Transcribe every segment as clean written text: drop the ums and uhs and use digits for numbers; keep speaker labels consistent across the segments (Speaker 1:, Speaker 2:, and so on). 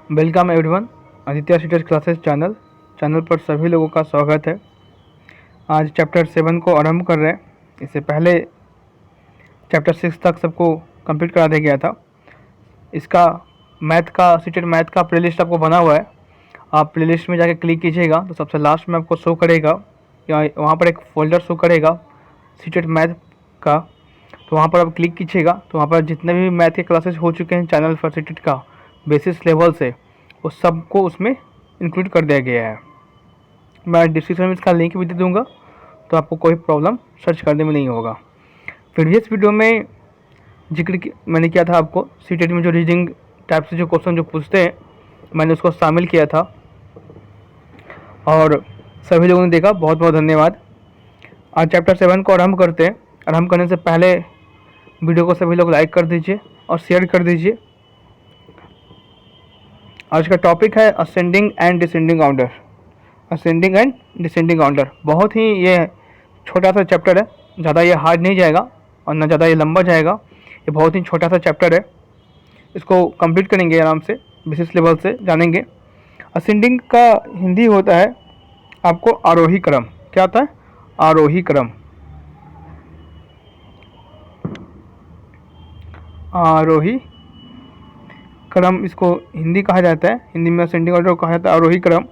Speaker 1: Welcome everyone, Aditya teachers classes channel पर सभी लोगों का स्वागत है। आज चैप्टर 7 को आरंभ कर रहे हैं। इससे पहले चैप्टर 6 तक सबको कंप्लीट करा दिया गया था। इसका सीटेड मैथ का प्लेलिस्ट आपको बना हुआ है। आप प्लेलिस्ट में जाके क्लिक कीजिएगा तो सबसे लास्ट में आपको शो करेगा, या वहाँ पर एक फोल्डर शो करेगा सीटेड मैथ का। तो वहाँ पर आप क्लिक कीजिएगा तो वहाँ पर जितने भी मैथ के क्लासेस हो चुके हैं चैनल पर सीटेड का बेसिस लेवल से, उस सबको उसमें इंक्लूड कर दिया गया है। मैं डिस्क्रिप्शन में इसका लिंक भी दे दूँगा, तो आपको कोई प्रॉब्लम सर्च करने में नहीं होगा। प्रीवियस वीडियो में मैंने किया था, आपको सीटेड में जो रीडिंग टाइप से जो क्वेश्चन जो पूछते हैं मैंने उसको शामिल किया था और सभी लोगों ने देखा। बहुत बहुत धन्यवाद। आज चैप्टर 7 को आरंभ करते हैं। आरंभ करने से पहले वीडियो को सभी लोग लाइक कर दीजिए और शेयर कर दीजिए। आज का टॉपिक है ascending and descending order. Ascending and descending order बहुत ही ये छोटा सा चैप्टर है, ज़्यादा ये हार्ड नहीं जाएगा और ना ज़्यादा ये लंबा जाएगा। ये बहुत ही छोटा सा चैप्टर है, इसको कंप्लीट करेंगे आराम से, बेसिस लेवल से जानेंगे। असेंडिंग का हिंदी होता है आपको आरोही क्रम। क्या होता है? आरोही क्रम। आरोही क्रम इसको हिंदी कहा जाता है। हिंदी में असेंडिंग ऑर्डर को कहा जाता है आरोही क्रम,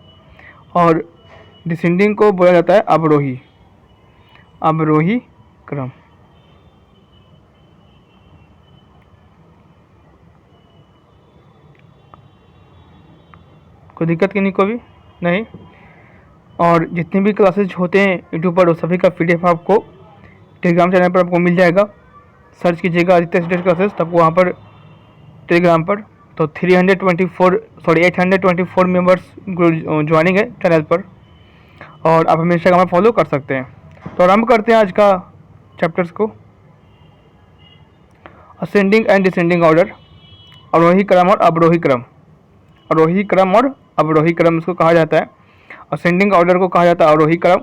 Speaker 1: और डिसेंडिंग को बोला जाता है अवरोही क्रम। कोई दिक्कत की नहीं, कोई भी नहीं। और जितने भी क्लासेज होते हैं यूट्यूब पर, उस सभी का PDF आपको टेलीग्राम चैनल पर आपको मिल जाएगा। सर्च कीजिएगा आदित्य टीचर्स क्लासेस, तब वहाँ पर टेलीग्राम पर तो 824 मेंबर्स ज्वाइनिंग है चैनल पर, और आप हमें इंस्टाग्राम में फॉलो कर सकते हैं। तो आरंभ करते हैं आज का चैप्टर्स को। असेंडिंग एंड डिसेंडिंग ऑर्डर, आरोही क्रम और अवरोही क्रम। आरोही क्रम और अवरोही क्रम इसको कहा जाता है। असेंडिंग ऑर्डर को कहा जाता है आरोही क्रम,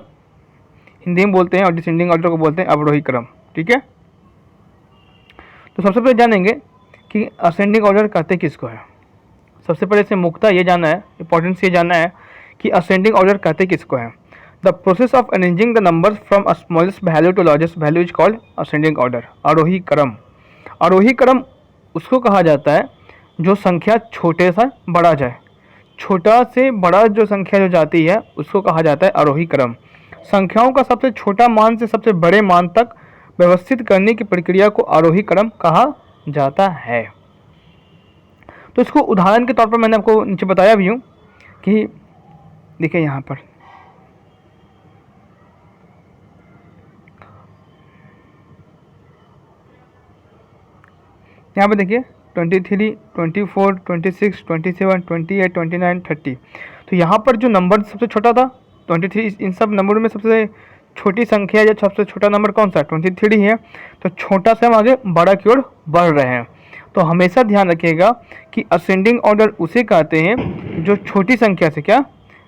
Speaker 1: हिंदी में बोलते हैं, और डिसेंडिंग ऑर्डर को बोलते हैं अवरोही क्रम। ठीक है, तो सबसे पहले जानेंगे कि असेंडिंग ऑर्डर कहते किसको है। सबसे पहले इसे मुख्यतः ये जानना है, इंपॉर्टेंस ये जानना है कि असेंडिंग ऑर्डर कहते किसको है। The process of arranging the numbers from smallest value to largest value is called ascending order, आरोही क्रम। आरोही क्रम उसको कहा जाता है जो संख्या छोटे से बड़ा जाए। छोटा से बड़ा जो संख्या जो जाती है उसको कहा जाता है आरोही क्रम। संख्याओं का सबसे छोटा मान से सबसे बड़े मान तक व्यवस्थित करने की प्रक्रिया को आरोही क्रम कहा जाता है। तो इसको उदाहरण के तौर पर मैंने आपको नीचे बताया भी हूँ कि देखिए यहाँ पर देखिए 23, 24, 26, 27, 28, 29, 30। तो यहाँ पर जो नंबर सबसे छोटा था 23, इन सब नंबरों में सबसे छोटी संख्या या सबसे छोटा नंबर कौन सा? 23 है। तो छोटा से हम आगे बड़ा की ओर बढ़ रहे हैं। तो हमेशा ध्यान रखिएगा कि असेंडिंग ऑर्डर उसे कहते हैं जो छोटी संख्या से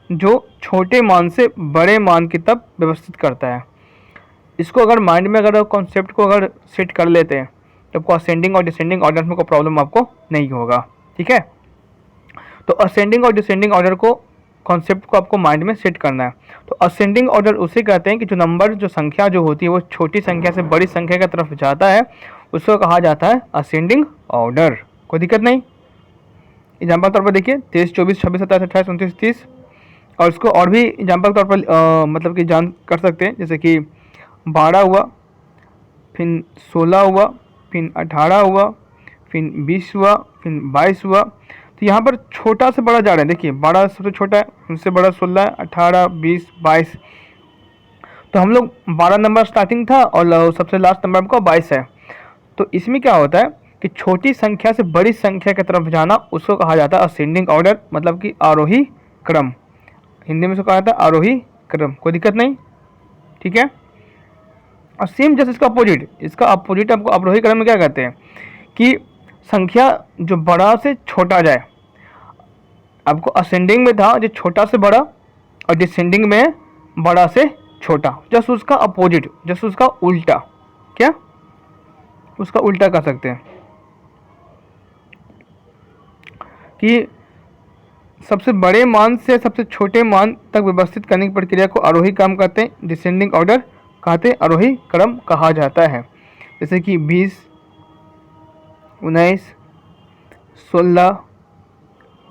Speaker 1: जो छोटे मान से बड़े मान की तरफ व्यवस्थित करता है। इसको अगर माइंड में अगर कॉन्सेप्ट को अगर सेट कर लेते हैं तो आपको असेंडिंग और डिसेंडिंग ऑर्डर में कोई प्रॉब्लम आपको नहीं होगा। ठीक है, तो असेंडिंग और डिसेंडिंग ऑर्डर को कॉन्सेप्ट को आपको माइंड में सेट करना है। तो असेंडिंग ऑर्डर उसे कहते हैं कि जो नंबर जो संख्या जो होती है वो छोटी संख्या से बड़ी संख्या की तरफ जाता है, उसको कहा जाता है असेंडिंग ऑर्डर। कोई दिक्कत नहीं। एग्जाम्पल तौर पर देखिए 23, 24, 26, 27, 28, 29, 30। और इसको और भी एग्जाम्पल तौर पर मतलब कि जान कर सकते हैं, जैसे कि 12 हुआ, फिर 16 हुआ, फिर 18 हुआ, फिर 20 हुआ, फिर 22 हुआ। तो यहाँ पर छोटा से बड़ा जा रहा है। देखिए 12 सबसे छोटा है, उनसे बड़ा 16 है, 18, 20, 22। तो हम लोग 12 नंबर स्टार्टिंग था और सबसे लास्ट नंबर हमको 22 है। तो इसमें क्या होता है कि छोटी संख्या से बड़ी संख्या की तरफ जाना उसको कहा जाता है असेंडिंग ऑर्डर, मतलब कि आरोही क्रम। हिंदी में इसको कहा जाता है आरोही क्रम। कोई दिक्कत नहीं। ठीक है, और सेम जैसे इसका अपोजिट आपको अवरोही क्रम में क्या कहते हैं कि संख्या जो बड़ा से छोटा जाए। आपको असेंडिंग में था जो छोटा से बड़ा, और डिसेंडिंग में बड़ा से छोटा। जस्ट उसका अपोजिट, जस्ट उसका उल्टा। क्या उसका उल्टा कर सकते हैं कि सबसे बड़े मान से सबसे छोटे मान तक व्यवस्थित करने की प्रक्रिया को आरोही क्रम कहते हैं, डिसेंडिंग ऑर्डर कहते हैं, आरोही क्रम कहा जाता है। जैसे कि 20, 19, 16,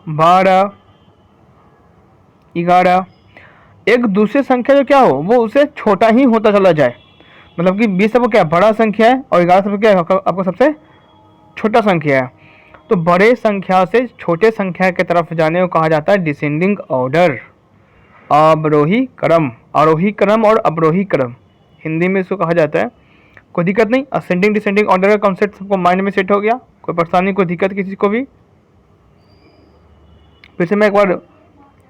Speaker 1: 12, 11, एक दूसरी संख्या जो क्या हो वो उसे छोटा ही होता चला जाए। मतलब कि 20 आपको क्या बड़ा संख्या है और 11 सबको क्या है आपको सबसे छोटा संख्या है। तो बड़े संख्या से छोटे संख्या की तरफ जाने को कहा जाता है डिसेंडिंग ऑर्डर, अवरोही क्रम। आरोही क्रम और अवरोही क्रम हिंदी में इसको कहा जाता है। कोई दिक्कत नहीं, असेंडिंग डिसेंडिंग ऑर्डर का कॉन्सेप्ट सबको माइंड में सेट हो गया, कोई परेशानी कोई दिक्कत किसी को भी। फिर से मैं एक बार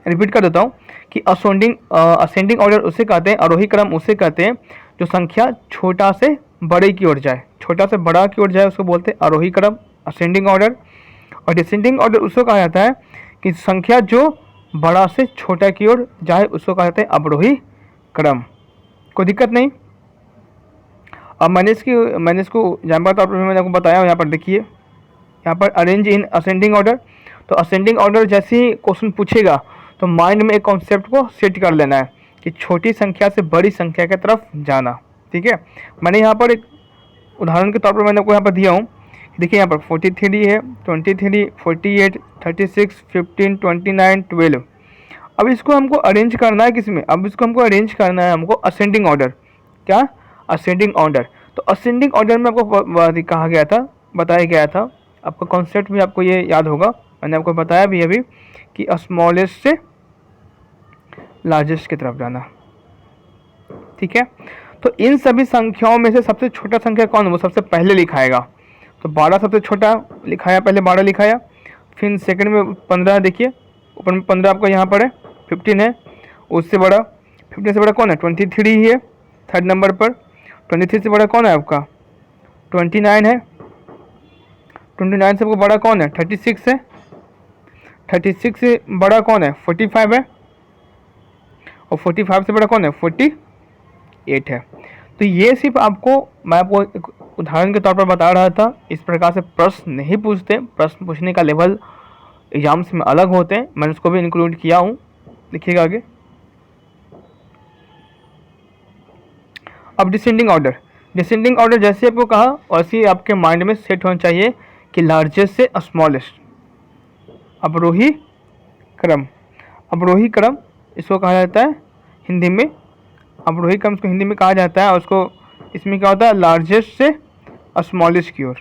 Speaker 1: रिपीट कर देता हूँ कि असेंडिंग ऑर्डर उसे कहते हैं, आरोही क्रम उसे कहते हैं जो संख्या छोटा से बड़े की ओर जाए, छोटा से बड़ा की ओर जाए उसको बोलते हैं आरोही क्रम, असेंडिंग ऑर्डर। और डिसेंडिंग ऑर्डर उसको कहा जाता है कि संख्या जो बड़ा से छोटा की ओर जाए उसको कहा जाता है अवरोही क्रम। कोई दिक्कत नहीं। अब मैंने इसको एग्जाम्पल तौर पर मैंने आपको बताया, यहाँ पर देखिए, यहाँ पर अरेंज इन असेंडिंग ऑर्डर। तो असेंडिंग ऑर्डर जैसे ही क्वेश्चन पूछेगा तो माइंड में एक कॉन्सेप्ट को सेट कर लेना है कि छोटी संख्या से बड़ी संख्या की तरफ जाना। ठीक है, मैंने यहाँ पर एक उदाहरण के तौर पर मैंने आपको यहाँ पर दिया हूँ। देखिए यहाँ पर 43 है, 23, 48, 36, 15, 29, 12। अब इसको हमको अरेंज करना है किसमें, अब इसको हमको अरेंज करना है हमको असेंडिंग ऑर्डर। क्या, असेंडिंग ऑर्डर। तो असेंडिंग ऑर्डर में आपको कहा गया था, बताया गया था, आपका कॉन्सेप्ट भी आपको ये याद होगा, मैंने आपको बताया भी अभी कि स्मॉलेस्ट से लार्जेस्ट की तरफ जाना। ठीक है, तो इन सभी संख्याओं में से सबसे छोटा संख्या कौन है वो सबसे पहले लिखाएगा। तो 12 सबसे छोटा लिखाया, पहले 12 लिखाया, फिर सेकंड में 15 देखिए, ऊपर में 15 आपका यहाँ पर है, 15 है, उससे बड़ा 15 से बड़ा कौन है 23 ही है थर्ड नंबर पर। 23 से बड़ा कौन है आपका 29 है। 29 से बड़ा कौन है 36 है। 36 से बड़ा कौन है 45 है। और 45 से बड़ा कौन है 48 है। तो ये सिर्फ मैं आपको एक उदाहरण के तौर पर बता रहा था। इस प्रकार से प्रश्न नहीं पूछते, प्रश्न पूछने का लेवल एग्जाम्स में अलग होते हैं, मैंने उसको भी इंक्लूड किया हूँ, देखिएगा आगे। अब डिसेंडिंग ऑर्डर, डिसेंडिंग ऑर्डर जैसे आपको कहा वैसे ही आपके माइंड में सेट होना चाहिए कि लार्जेस्ट से स्मॉलेस्ट, अवरोही क्रम। अवरोही क्रम इसको कहा जाता है हिंदी में, अवरोही क्रम इसको हिंदी में कहा जाता है। और उसको इसमें क्या होता है लार्जेस्ट से स्मॉलेस्ट की ओर।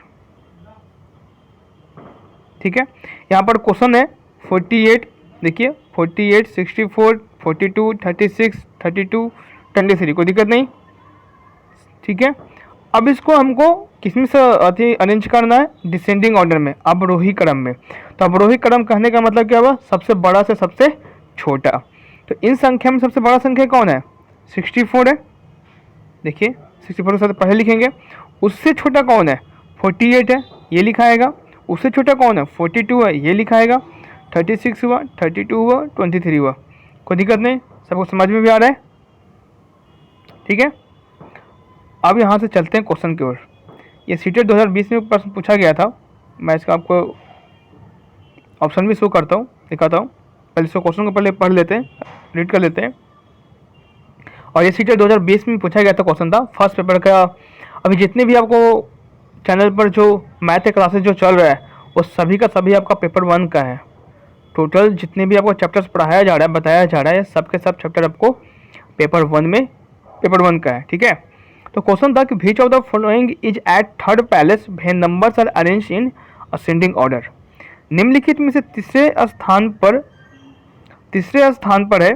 Speaker 1: ठीक है, यहाँ पर क्वेश्चन है 48, देखिए 48, 64, 42, 36, 32, 23, कोई दिक्कत नहीं। ठीक है, अब इसको हमको किसमें से अरेंज करना है डिसेंडिंग ऑर्डर में, अवरोही क्रम में। तो अवरोही क्रम कहने का मतलब क्या हुआ सबसे बड़ा से सबसे छोटा। तो इन संख्या में सबसे बड़ा संख्या कौन है 64 है, देखिए 64 सबसे पहले लिखेंगे। उससे छोटा कौन है 48 है, ये लिखाएगा। उससे छोटा कौन है 42 है, ये लिखाएगा। 36 हुआ, 32 हुआ, 23 हुआ। कोई दिक्कत नहीं, सबको समझ में भी आ रहा है। ठीक है, अब यहाँ से चलते हैं क्वेश्चन की ओर। ये सीटेट 2020 में प्रश्न पूछा गया था, मैं इसका आपको ऑप्शन भी शो करता हूँ, दिखाता हूँ। पहले इसको क्वेश्चन को पहले पढ़ लेते हैं, रीड कर लेते हैं। और ये सीटेट 2020 में पूछा गया था, क्वेश्चन था फर्स्ट पेपर का। अभी जितने भी आपको चैनल पर जो मैथ के क्लासेस जो चल रहा है वो सभी का सभी आपका पेपर 1 का है। टोटल जितने भी आपको चैप्टर्स पढ़ाया जा रहा है, बताया जा रहा है, सब के सब चैप्टर आपको पेपर 1 में पेपर 1 का है। ठीक है, तो क्वेश्चन था कि which of the following is at third place when numbers are arranged in ascending order. निम्नलिखित में से तीसरे स्थान पर है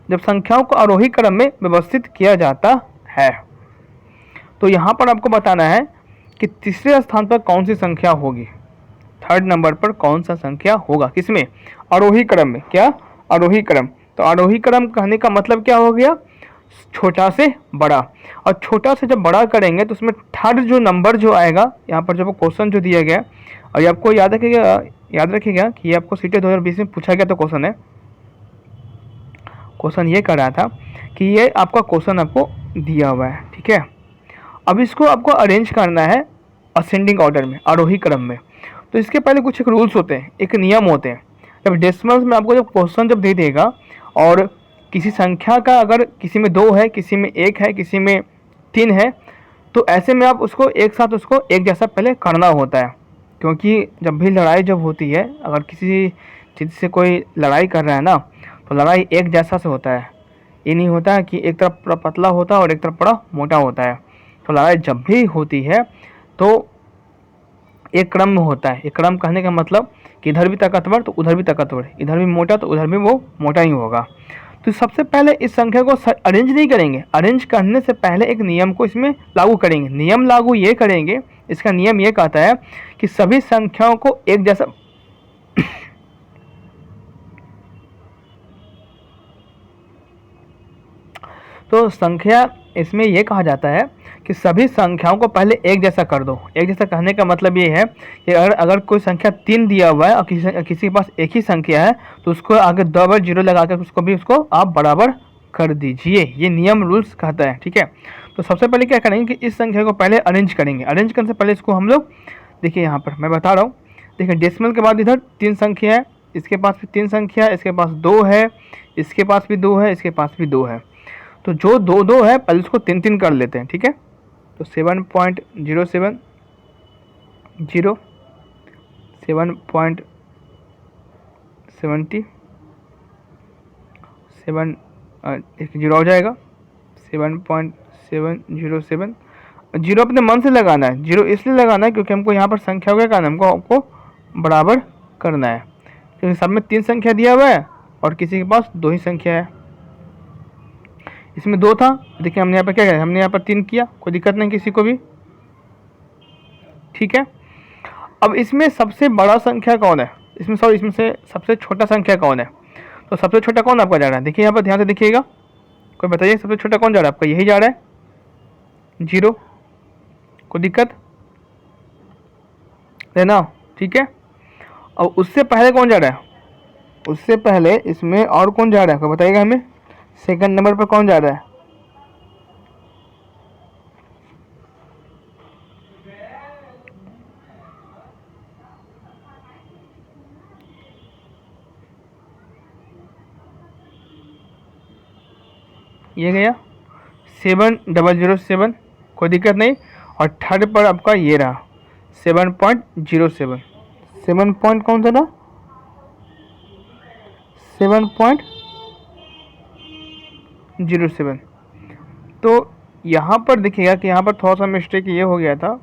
Speaker 1: जब संख्याओं को आरोही क्रम में व्यवस्थित किया जाता है। तो यहाँ पर आपको बताना है कि तीसरे स्थान पर कौन सी संख्या होगी, थर्ड नंबर पर कौन सा संख्या होगा, किसमें आरोही क्रम में। क्या, आरोही क्रम। तो आरोही क्रम कहने का मतलब क्या हो गया छोटा से बड़ा। और छोटा से जब बड़ा करेंगे तो उसमें थर्ड जो नंबर जो आएगा, यहाँ पर जब क्वेश्चन जो दिया गया, और ये आपको याद रखिएगा कि ये आपको सीटेट 2020 में पूछा गया तो क्वेश्चन है। क्वेश्चन ये कर रहा था कि ये आपका क्वेश्चन आपको दिया हुआ है। ठीक है, अब इसको आपको अरेंज करना है असेंडिंग ऑर्डर में, आरोही क्रम में। तो इसके पहले कुछ एक रूल्स होते हैं, एक नियम होते हैं। जब डेसिमल्स में आपको जब क्वेश्चन जब दे देगा और किसी संख्या का अगर किसी में 2 है, किसी में 1 है, किसी में 3 है, तो ऐसे में आप उसको एक साथ उसको एक जैसा पहले करना होता है। क्योंकि जब भी लड़ाई जब होती है, अगर किसी चीज़ से कोई लड़ाई कर रहा है ना, तो लड़ाई एक जैसा से होता है। ये नहीं होता है कि एक तरफ पूरा पतला होता है और एक तरफ बड़ा मोटा होता है। तो लड़ाई जब भी होती है तो एक क्रम में होता है। एक क्रम कहने का मतलब कि इधर भी ताकतवर तो उधर भी ताकतवर, इधर भी मोटा तो उधर भी वो मोटा ही होगा। तो सबसे पहले इस संख्या को अरेंज नहीं करेंगे, अरेंज करने से पहले एक नियम को इसमें लागू करेंगे। नियम लागू ये करेंगे, इसका नियम ये कहता है कि सभी संख्याओं को एक जैसा तो संख्या इसमें यह कहा जाता है कि सभी संख्याओं को पहले एक जैसा कर दो। एक जैसा कहने का मतलब ये है कि अगर कोई संख्या 3 दिया हुआ है और किसी के पास एक ही संख्या है, तो उसको आगे 2 बार 0 लगा कर उसको भी उसको आप बराबर कर दीजिए। ये नियम रूल्स कहता है, ठीक है। तो सबसे पहले क्या करेंगे कि इस संख्या को पहले अरेंज करेंगे। अरेंज करने से पहले इसको हम लोग देखिए, यहाँ पर मैं बता रहा हूँ, देखिए डेसिमल के बाद इधर 3 संख्या है, इसके पास भी 3 संख्या है, इसके पास 2 है, इसके पास भी 2 है, इसके पास भी 2 है। तो जो 2 है पहले उसको 3 कर लेते हैं, ठीक है। तो 7.07 0 7.70 7 एक 0 हो जाएगा 7.707। 0 अपने मन से लगाना है। 0 इसलिए लगाना है क्योंकि हमको यहाँ पर संख्या का कारण हमको आपको बराबर करना है, क्योंकि सब में 3 संख्या दिया हुआ है और किसी के पास 2 ही संख्या है। इसमें 2 था, देखिए हमने यहाँ पर क्या किया, हमने यहाँ पर 3 किया, कोई दिक्कत नहीं किसी को भी, ठीक है। अब इसमें सबसे बड़ा संख्या कौन है, इसमें से सबसे छोटा संख्या कौन है? तो सबसे छोटा कौन आपका जा रहा है? देखिए यहाँ पर ध्यान से देखिएगा, कोई बताइए सबसे छोटा कौन जा रहा है आपका? यही जा रहा है 0, कोई दिक्कत लेना, ठीक है। अब उससे पहले कौन जा रहा है? उससे पहले इसमें और कौन जा रहा है, कोई बताइएगा हमें? सेकंड नंबर पर कौन जा रहा है? ये गया 7007, कोई दिक्कत नहीं। और थर्ड पर आपका ये रहा 7.07। 7 पॉइंट कौन सा ना, 7.07। तो यहाँ पर देखिएगा कि यहाँ पर थोड़ा सा मिस्टेक ये हो गया था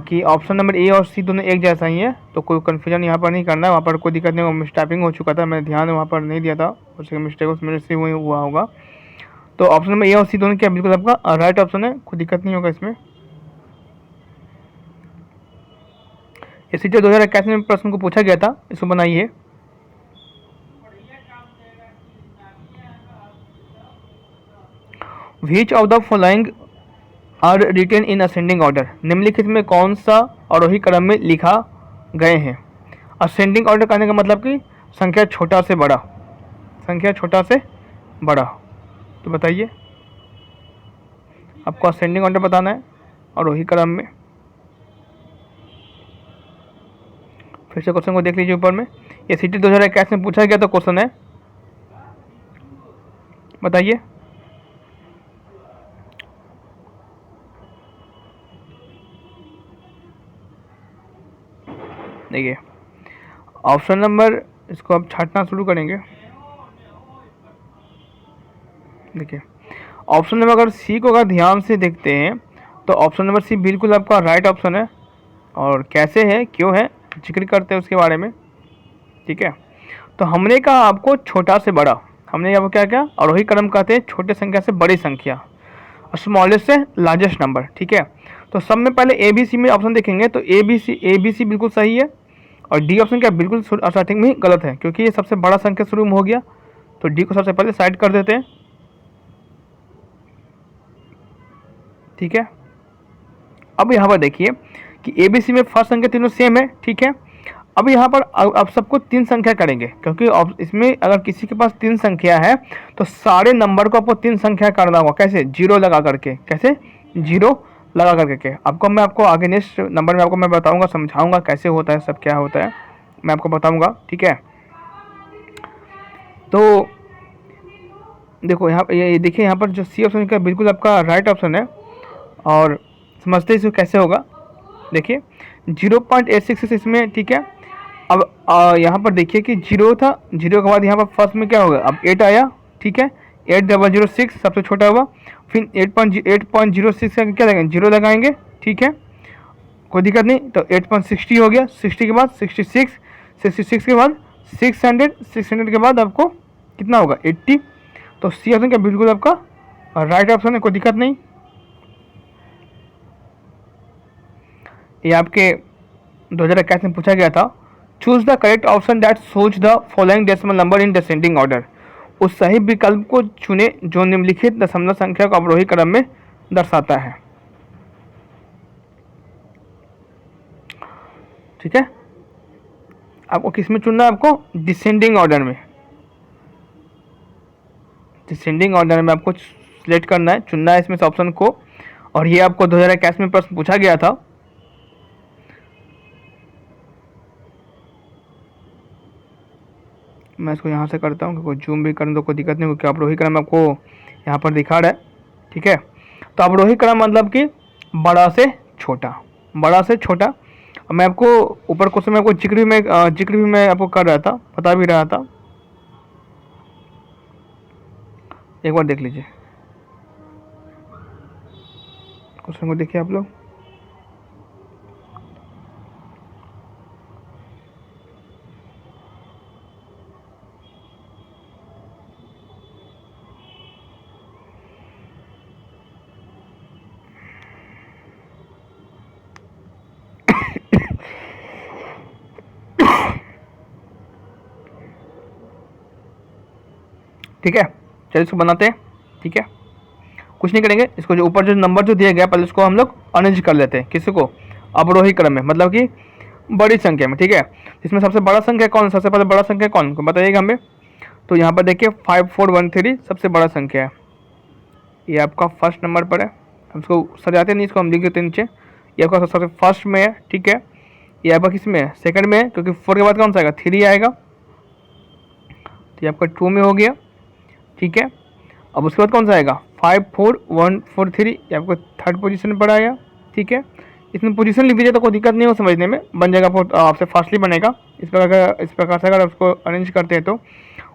Speaker 1: कि ऑप्शन नंबर ए और सी दोनों एक जैसा ही है, तो कोई कन्फ्यूजन यहाँ पर नहीं करना है। वहाँ पर कोई दिक्कत नहीं, वो मिस्टाइपिंग हो चुका था, मैंने ध्यान वहाँ पर नहीं दिया था, उसका मिस्टेक उस मेरे से हुआ होगा। तो ऑप्शन नंबर ए और सी दोनों क्या बिल्कुल आपका राइट ऑप्शन है, कोई दिक्कत नहीं होगा इसमें। ये सीटें 2021 में प्रश्न को पूछा गया था, इसको बनाइए। Which of the following are written in ascending order, निम्नलिखित में कौन सा आरोही क्रम में लिखा गए हैं? असेंडिंग ऑर्डर कहने का मतलब कि संख्या छोटा से बड़ा, संख्या छोटा से बड़ा। तो बताइए, आपको असेंडिंग ऑर्डर बताना है आरोही क्रम में। फिर से क्वेश्चन को देख लीजिए ऊपर में, ये सीटी 2021 में पूछा गया तो क्वेश्चन है, बताइए। देखिए ऑप्शन नंबर, इसको अब छांटना शुरू करेंगे। देखिए ऑप्शन नंबर अगर सी को अगर ध्यान से देखते हैं तो ऑप्शन नंबर सी बिल्कुल आपका राइट ऑप्शन है। और कैसे है, क्यों है, जिक्र करते हैं उसके बारे में, ठीक है। तो हमने कहा आपको छोटा से बड़ा, हमने यहाँ पर क्या क्या आरोही क्रम कहते हैं छोटे संख्या से बड़ी संख्या, स्मॉलेस्ट से लार्जेस्ट नंबर, ठीक है। तो सब में पहले ए बी सी में ऑप्शन देखेंगे तो ए बी सी बिल्कुल सही है, और डी ऑप्शन क्या बिल्कुल स्टार्टिंग में ही गलत है, क्योंकि ये सबसे बड़ा संख्या शुरू में हो गया। तो डी को सबसे पहले साइड कर देते हैं, ठीक है। अब यहाँ पर देखिए कि ए बी सी में फर्स्ट संख्या तीनों सेम है, ठीक है। अब यहाँ पर अब सबको 3 संख्या करेंगे, क्योंकि इसमें अगर किसी के पास 3 संख्या है तो सारे नंबर को आपको 3 संख्या करना होगा। कैसे? 0 लगा करके। कैसे? 0 लगा करके। मैं आपको आगे नेक्स्ट नंबर में आपको मैं बताऊंगा, समझाऊंगा कैसे होता है सब, क्या होता है मैं आपको बताऊंगा, ठीक है। तो देखो यहाँ ये देखिए, यहाँ पर जो सी ऑप्शन का बिल्कुल आपका राइट ऑप्शन है। और समझते हैं इसको कैसे होगा। देखिए 0.866 इसमें, ठीक है। अब यहाँ पर देखिए कि जीरो था, जीरो के बाद यहाँ पर फर्स्ट में क्या होगा, अब 8 आया, ठीक है। 8006 सबसे छोटा हुआ, फिर 8.06 का क्या लगाएंगे, जीरो लगाएंगे, ठीक है, कोई दिक्कत नहीं। तो 8.60 हो गया, 60 के बाद 66, 66 के बाद 600, 600 के बाद आपको कितना होगा 80। तो सी ऑप्शन का बिल्कुल आपका राइट ऑप्शन है, कोई दिक्कत नहीं। ये आपके 2021 में पूछा गया था। Choose the correct option that shows the following decimal number in descending order. उस सही विकल्प को चुने जो निम्नलिखित दशमलव संख्या को अवरोही क्रम में दर्शाता है, ठीक है। आपको किस में चुनना है, आपको डिसेंडिंग ऑर्डर में, डिसेंडिंग ऑर्डर में आपको सिलेक्ट करना है, चुनना है इसमें से ऑप्शन को। और ये आपको 2021 में प्रश्न पूछा गया था। मैं इसको यहाँ से करता हूँ, क्योंकि जूम भी करूँ तो कोई दिक्कत नहीं, क्योंकि अवरोही क्रम आपको यहाँ पर दिखा रहा है, ठीक है। तो अवरोही क्रम मतलब कि बड़ा से छोटा, बड़ा से छोटा। मैं आपको ऊपर क्वेश्चन में आपको जिक्र भी मैं आपको कर रहा था, बता भी रहा था, एक बार देख लीजिए क्वेश्चन को, देखिए आप लोग। ठीक है, चलिए इसको बनाते हैं, ठीक है। कुछ नहीं करेंगे, इसको जो ऊपर जो नंबर जो दिया गया पहले उसको हम लोग अरेंज कर लेते हैं, किसी को अवरोही क्रम में, मतलब कि बड़ी संख्या में, ठीक है। इसमें सबसे बड़ा संख्या कौन, सबसे पहले बड़ा संख्या कौन बताइएगा हमें। तो यहाँ पर देखिए 5413 सबसे बड़ा संख्या है, ये आपका फर्स्ट नंबर पर है। हम इसको सजाते नहीं, इसको हम लिख देते नीचे। ये आपका सबसे फर्स्ट में है, ठीक है। ये आपका किस में है, सेकंड में है, क्योंकि 4 के बाद कौन सा आएगा, 3 आएगा। तो ये आपका 2 में हो गया, ठीक है। अब उसके बाद कौन सा आएगा, 54143, ये आपको थर्ड पोजीशन पर आया, ठीक है। इसमें पोजीशन लिख दीजिए तो कोई दिक्कत नहीं हो समझने में, बन जाएगा, आपसे फास्टली बनेगा। इस प्रकार से अगर आप उसको अरेंज करते हैं तो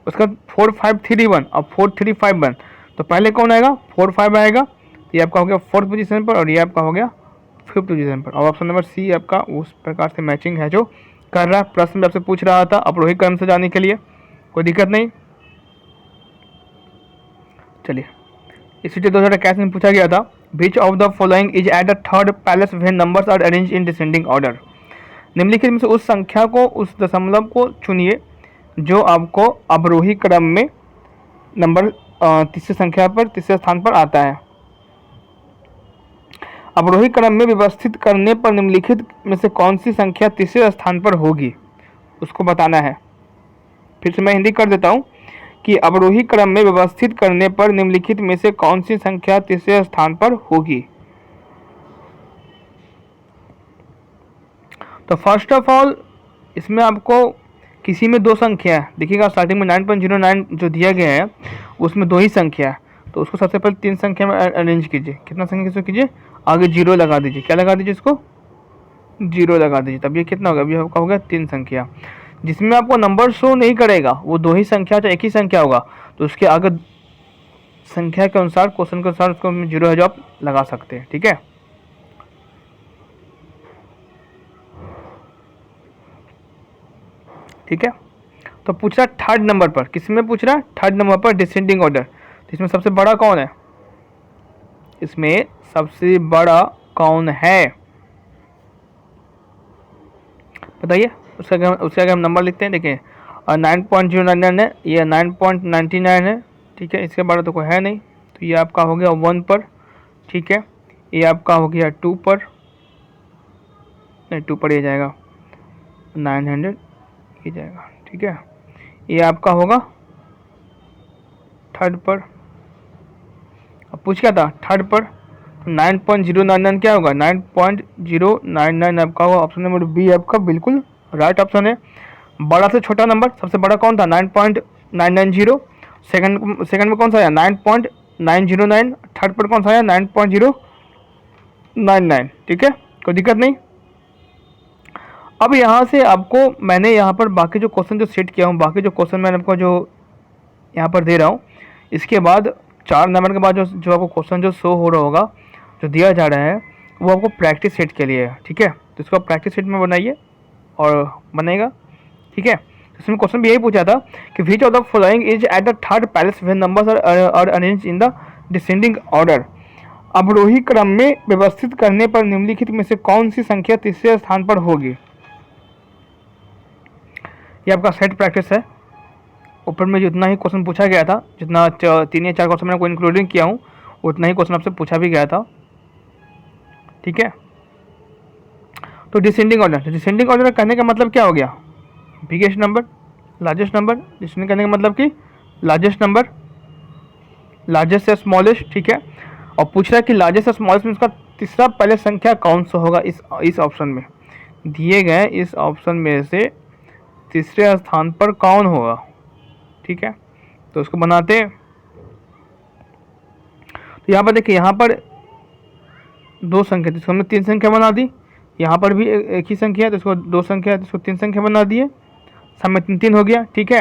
Speaker 1: उसका 4531 और 4351, तो पहले कौन आएगा, 45 आएगा। ये आपका हो गया फोर्थ पोजीशन पर, और ये आपका हो गया फिफ्थ पोजीशन पर। और ऑप्शन नंबर सी आपका उस प्रकार से मैचिंग है जो कर रहा है। प्रश्न में आपसे पूछ रहा था अवरोही क्रम से जाने के लिए, कोई दिक्कत नहीं। चलिए, इसी 2021 में पूछा गया था, which of the following is at the third place when numbers are arrange in descending order. निम्नलिखित में से उस संख्या को, उस दशमलव को चुनिए जो आपको अवरोही क्रम में नंबर तीसरी संख्या पर, तीसरे स्थान पर आता है। अवरोही क्रम में व्यवस्थित करने पर निम्नलिखित में से कौन सी संख्या तीसरे स्थान पर होगी, उसको बताना है। फिर से मैं हिंदी कर देता हूँ कि अवरोही क्रम में व्यवस्थित करने पर निम्नलिखित में से कौन सी संख्या तीसरे स्थान पर होगी। तो फर्स्ट ऑफ ऑल इसमें आपको किसी में दो संख्या है, देखिएगा स्टार्टिंग में 9.09 जो दिया गया है उसमें दो ही संख्या है, तो उसको सबसे पहले तीन संख्या में अरेंज कीजिए। कितना संख्या किसको कीजिए, आगे जीरो लगा दीजिए। क्या लगा दीजिए, इसको जीरो लगा दीजिए, तब ये कितना होगा, अभी आपका हो गया तीन संख्या। जिसमें आपको नंबर शो नहीं करेगा वो दो ही संख्या तो एक ही संख्या होगा, तो उसके आगे संख्या के अनुसार, क्वेश्चन के अनुसार उसको जीरो है जो आप लगा सकते हैं, ठीक है। ठीक है, तो पूछ रहा थर्ड नंबर पर, किसमें पूछ रहा है, थर्ड नंबर पर डिसेंडिंग ऑर्डर। तो इसमें सबसे बड़ा कौन है, इसमें सबसे बड़ा कौन है बताइए। उसके आगे हम नंबर लिखते हैं, देखिए 9.099 है, ये 9.99 है, ठीक है। इसके बारे तो कोई है नहीं, तो ये आपका हो गया 1 पर, ठीक है। ये आपका हो गया 2 पर, नहीं 2 पर ये जाएगा 900 ये जाएगा, ठीक है। ये आपका होगा थर्ड पर। अब पूछ क्या था थर्ड पर, 9.099 क्या होगा, 9.099 आपका होगा। ऑप्शन नंबर बी आपका बिल्कुल राइट ऑप्शन है। बड़ा से छोटा नंबर, सबसे बड़ा कौन था, 990, सेकंड में कौन सा आया 9.909, थर्ड पर कौन सा आया 9.099, ठीक है, कोई दिक्कत नहीं। अब यहाँ से आपको मैंने यहाँ पर बाकी जो क्वेश्चन जो सेट किया हूँ, बाकी जो क्वेश्चन मैंने आपको जो यहाँ पर दे रहा हूँ, इसके बाद 4 नंबर के बाद जो आपको क्वेश्चन जो शो हो रहा होगा, जो दिया जा रहा है, वो आपको प्रैक्टिस सेट के लिए है, ठीक है। तो इसको आप प्रैक्टिस सेट में बनाइए और बनेगा, ठीक है। इसमें क्वेश्चन भी यही पूछा था कि which of the following is at the third place when numbers are arranged in the descending order. अवरोही क्रम में व्यवस्थित करने पर निम्नलिखित में से कौन सी संख्या तीसरे स्थान पर होगी। ये आपका सेट प्रैक्टिस है। ऊपर में जितना ही क्वेश्चन पूछा गया था, जितना 3 या 4 क्वेश्चन मैंने कोई इंक्लूडिंग किया हूँ, उतना ही क्वेश्चन आपसे पूछा भी गया था, ठीक है। तो डिसेंडिंग ऑर्डर कहने का मतलब क्या हो गया, biggest number largest number. Descending कहने का मतलब कि लार्जेस्ट नंबर, लार्जेस्ट से स्मॉलेस्ट, ठीक है। और पूछ रहा है कि लार्जेस्ट से स्मॉलेस्ट में उसका तीसरा पहले संख्या कौन सा होगा। इस ऑप्शन में दिए गए इस ऑप्शन में से तीसरे स्थान पर कौन होगा, ठीक है। तो उसको बनाते हैं। तो यहाँ पर देखिए, यहाँ पर 2 संख्या, जिसको हमने 3 संख्या बना दी। यहाँ पर भी एक ही संख्या है, तो इसको 2 संख्या है, तो इसको 3 संख्या बना दिए। सब में 3 हो गया, ठीक है।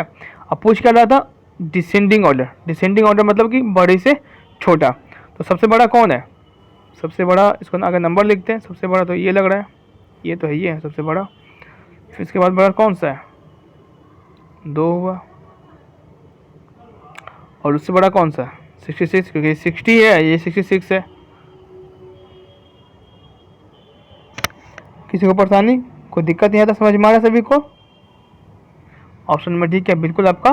Speaker 1: अब पूछ क्या रहा था, डिसेंडिंग ऑर्डर मतलब कि बड़े से छोटा। तो सबसे बड़ा कौन है, सबसे बड़ा, इसको अगर नंबर लिखते हैं, सबसे बड़ा तो ये लग रहा है, ये तो है, ये है सबसे बड़ा। फिर इसके बाद बड़ा कौन सा है, 2 हुआ। और उससे बड़ा कौन सा है 66, क्योंकि 60 है, ये 66 है। किसी को परेशानी, कोई दिक्कत नहीं आता, समझ में आ रहा है सभी को। ऑप्शन में ठीक है, बिल्कुल आपका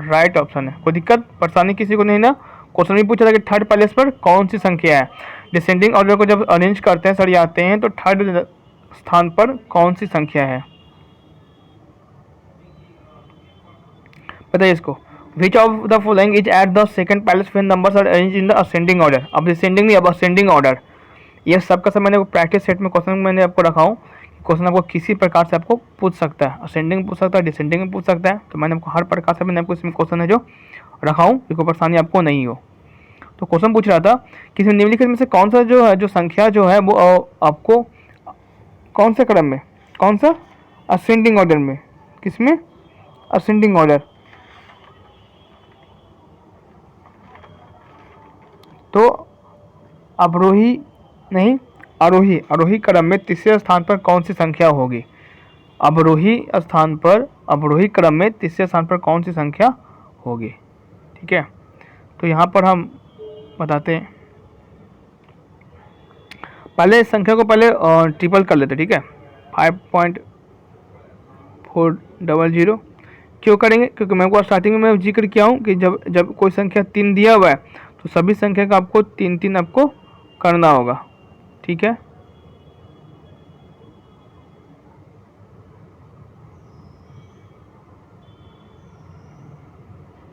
Speaker 1: राइट ऑप्शन है। कोई दिक्कत परेशानी किसी को नहीं ना। क्वेश्चन भी पूछा था कि थर्ड पैलेस पर कौन सी संख्या है। डिसेंडिंग ऑर्डर को जब अरेंज करते हैं, सरियाते हैं, तो थर्ड स्थान पर कौन सी संख्या है, बताइए इसको। Which of the following is at the second place when numbers are arranged in the ascending order. अब डिसेंडिंग नहीं, अब असेंडिंग ऑर्डर। ये सब का सब मैंने प्रैक्टिस सेट में क्वेश्चन मैंने आपको रखा हूँ। क्वेश्चन आपको किसी प्रकार से आपको पूछ सकता है, असेंडिंग पूछ सकता है, डिसेंडिंग में पूछ सकता है। तो मैंने आपको हर प्रकार से मैंने आपको इसमें क्वेश्चन है जो रखा हूँ, कोई परेशानी आपको नहीं हो। तो क्वेश्चन पूछ रहा था कि निम्नलिखित में से कौन सा जो है, जो संख्या जो है वो आपको कौन से क्रम में, कौन सा असेंडिंग ऑर्डर में, किसमें असेंडिंग ऑर्डर। तो अवरोही नहीं, आरोही क्रम में तीसरे स्थान पर कौन सी संख्या होगी। अवरोही क्रम में तीसरे स्थान पर कौन सी संख्या होगी, ठीक है। तो यहाँ पर हम बताते हैं, पहले इस संख्या को पहले ट्रिपल कर लेते, ठीक है। 5.400 क्यों करेंगे, क्योंकि मैं आपको स्टार्टिंग में मैं जिक्र किया हूँ कि जब कोई संख्या 3 दिया हुआ है, तो सभी संख्या का आपको 3 आपको करना होगा, ठीक है।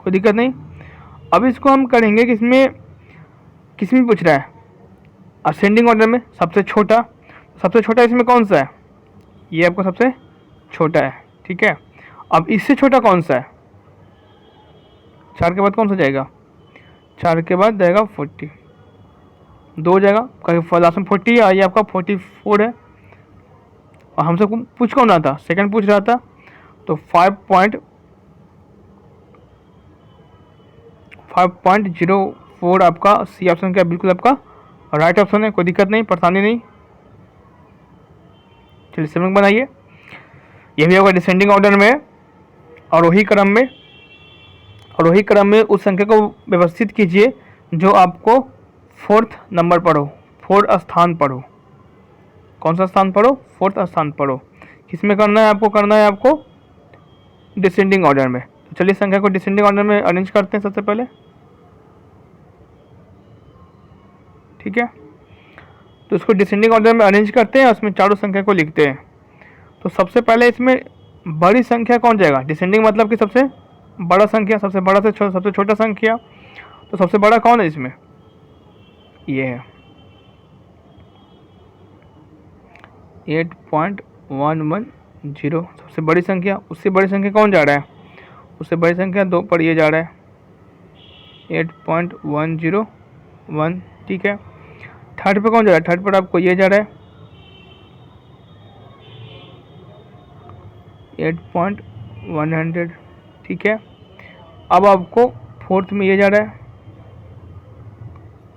Speaker 1: कोई दिक्कत नहीं। अब इसको हम करेंगे कि किसमें पूछ रहा है, असेंडिंग ऑर्डर में सबसे छोटा इसमें कौन सा है, ये आपको सबसे छोटा है, ठीक है। अब इससे छोटा कौन सा है, 4 के बाद कौन सा जाएगा, 4 के बाद जाएगा 40, 2 जाएगा, कहीं लास्ट में 40 है, ये आपका 44 है। और हमसे पूछ कौन रहा था, सेकंड पूछ रहा था। तो 5.04 आपका सी ऑप्शन का बिल्कुल आपका राइट ऑप्शन है। कोई दिक्कत नहीं, परेशानी नहीं। चलिए समझ बनाइए। ये भी होगा डिसेंडिंग ऑर्डर में, आरोही क्रम में उस संख्या को व्यवस्थित कीजिए जो आपको 4th नंबर पर हो, 4th स्थान पर हो। कौन सा स्थान पर हो, 4th स्थान पर हो। किसमें करना है आपको डिसेंडिंग ऑर्डर में। तो चलिए संख्या को डिसेंडिंग ऑर्डर में अरेंज करते हैं सबसे पहले, ठीक है। तो इसको डिसेंडिंग ऑर्डर में अरेंज करते हैं और उसमें चारों संख्या को लिखते हैं। तो सबसे पहले इसमें बड़ी संख्या कौन जाएगा, डिसेंडिंग मतलब कि सबसे बड़ा संख्या, सबसे बड़ा से सबसे छोटा संख्या। तो सबसे बड़ा कौन है इसमें, ये है 8.110, सबसे बड़ी संख्या। उससे बड़ी संख्या कौन जा रहा है, उससे बड़ी संख्या 2 पर ये जा रहा है 8.101, ठीक है। थर्ड पे कौन जा रहा है? थर्ड पर आपको ये जा रहा है 8.100, ठीक है। अब आपको फोर्थ में ये जा रहा है,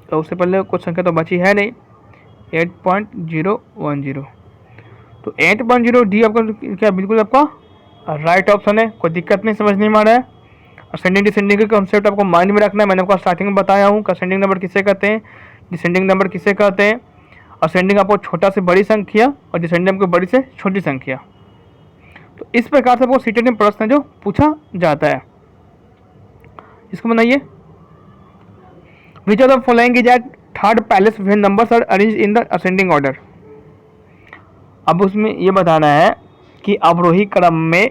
Speaker 1: तो उससे पहले कुछ संख्या तो बची है नहीं, 8.010। तो 8.0 डी आपका क्या बिल्कुल आपका राइट ऑप्शन है, कोई दिक्कत नहीं, समझने में आ रहा है। असेंडिंग डिसेंडिंग का कॉन्सेप्ट आपको माइंड में रखना है। मैंने आपको स्टार्टिंग में बताया हूँ कि असेंडिंग नंबर किसे कहते हैं, डिसेंडिंग नंबर किसे कहते हैं। असेंडिंग आपको छोटा से बड़ी संख्या और डिसेंडिंग आपको बड़ी से छोटी संख्या। तो इस प्रकार से आपको सीटेट में प्रश्न जो पूछा जाता है, इसको बनाइए। Which of the following is at third place when numbers are arranged in the ascending order. अब उसमें ये बताना है कि अवरोही क्रम में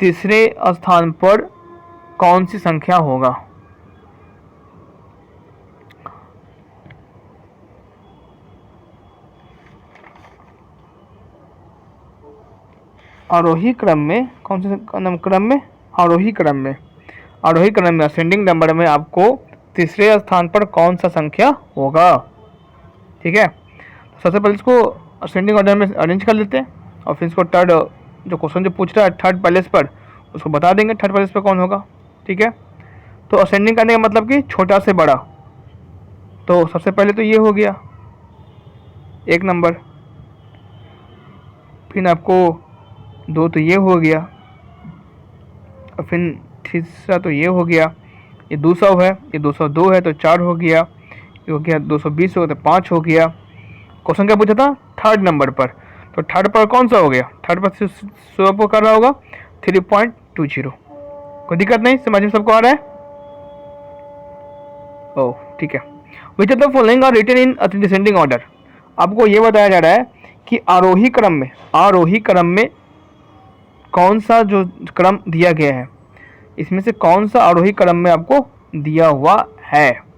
Speaker 1: तीसरे स्थान पर कौन सी संख्या होगा। आरोही क्रम में कौन से क्रम में? आरोही क्रम में। आरोही क्रम में असेंडिंग नंबर में आपको तीसरे स्थान पर कौन सा संख्या होगा, ठीक है। तो सबसे पहले इसको असेंडिंग ऑर्डर में अरेंज कर लेते हैं और फिर इसको थर्ड जो क्वेश्चन जो पूछ रहा है थर्ड पैलेस पर, उसको बता देंगे थर्ड पैलेस पर कौन होगा, ठीक है। तो असेंडिंग करने का मतलब कि छोटा से बड़ा। तो सबसे पहले तो ये हो गया एक नंबर, फिर आपको 2 तो ये हो गया, और फिर तीसरा तो ये हो गया, ये 200 है, ये 202 है तो 4 हो गया, ये हो गया 220 हो गया तो 5 हो गया। क्वेश्चन क्या पूछा था? थर्ड नंबर पर। तो थर्ड पर कौन सा हो गया? थर्ड पर स्वैप कर रहा होगा 3.20। कोई दिक्कत नहीं, समझ में सबको आ रहा है? ओह ठीक है। Which of the following are written in descending order. आपको ये बताया जा रहा है कि आरोही क्रम में कौन सा जो क्रम दिया गया है, इसमें से कौन सा आरोही क्रम में आपको दिया हुआ है।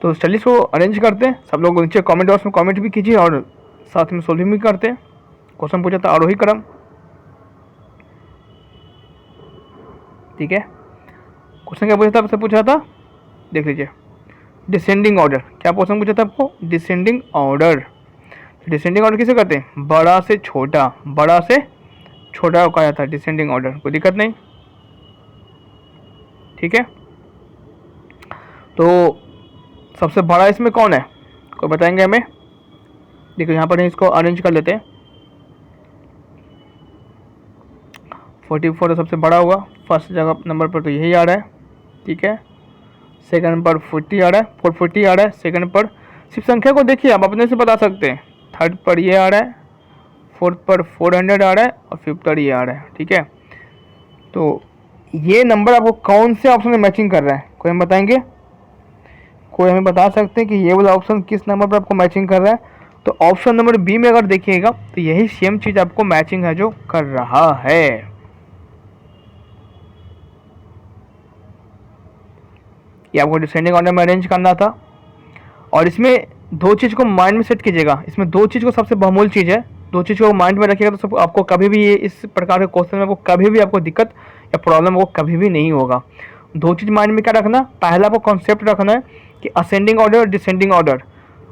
Speaker 1: तो चलिए इसको अरेंज करते हैं। सब लोग नीचे कमेंट बॉक्स में कमेंट भी कीजिए और साथ में सोल्विंग भी करते हैं। क्वेश्चन पूछा था आरोही क्रम, ठीक है। क्वेश्चन क्या पूछा था? आपसे पूछा था, देख लीजिए, डिसेंडिंग ऑर्डर। क्या क्वेश्चन पूछा था आपको? Descending order. डिसेंडिंग ऑर्डर किसे कहते हैं? बड़ा से छोटा कहा जाता है डिसेंडिंग ऑर्डर। कोई दिक्कत नहीं, ठीक है। तो सबसे बड़ा इसमें कौन है, कोई बताएंगे हमें? देखो यहाँ पर इसको अरेंज कर लेते हैं। 44 सबसे बड़ा होगा, फर्स्ट जगह नंबर पर तो यही आ रहा है, ठीक है। सेकंड पर 40 आ रहा है, 440 आ रहा है सेकंड पर। सिर्फ संख्या को देखिए, आप अपने से बता सकते हैं। थर्ड पर ये आ रहा है, फोर्थ पर 400 आ रहा है और फिफ्थ पर ये आ रहा है, ठीक है। तो ये नंबर आपको कौन से ऑप्शन में मैचिंग कर रहा है, कोई हम बताएंगे? कोई हमें बता सकते हैं कि ये वाला ऑप्शन किस नंबर पर आपको मैचिंग कर रहा है? तो ऑप्शन नंबर बी में अगर देखिएगा तो यही सेम चीज़ आपको मैचिंग है जो कर रहा है। ये आपको डिसेंडिंग ऑर्डर में अरेंज करना था। और इसमें दो चीज़ को माइंड में सेट कीजिएगा। इसमें दो चीज़ को सबसे बहुमूल्य चीज़ है, दो चीज़ को माइंड में रखिएगा तो सब आपको कभी भी ये इस प्रकार के क्वेश्चन में आपको कभी भी आपको दिक्कत या प्रॉब्लम वो कभी भी नहीं होगा। दो चीज़ माइंड में क्या रखना? पहला आपको कॉन्सेप्ट रखना है कि असेंडिंग ऑर्डर और डिसेंडिंग ऑर्डर,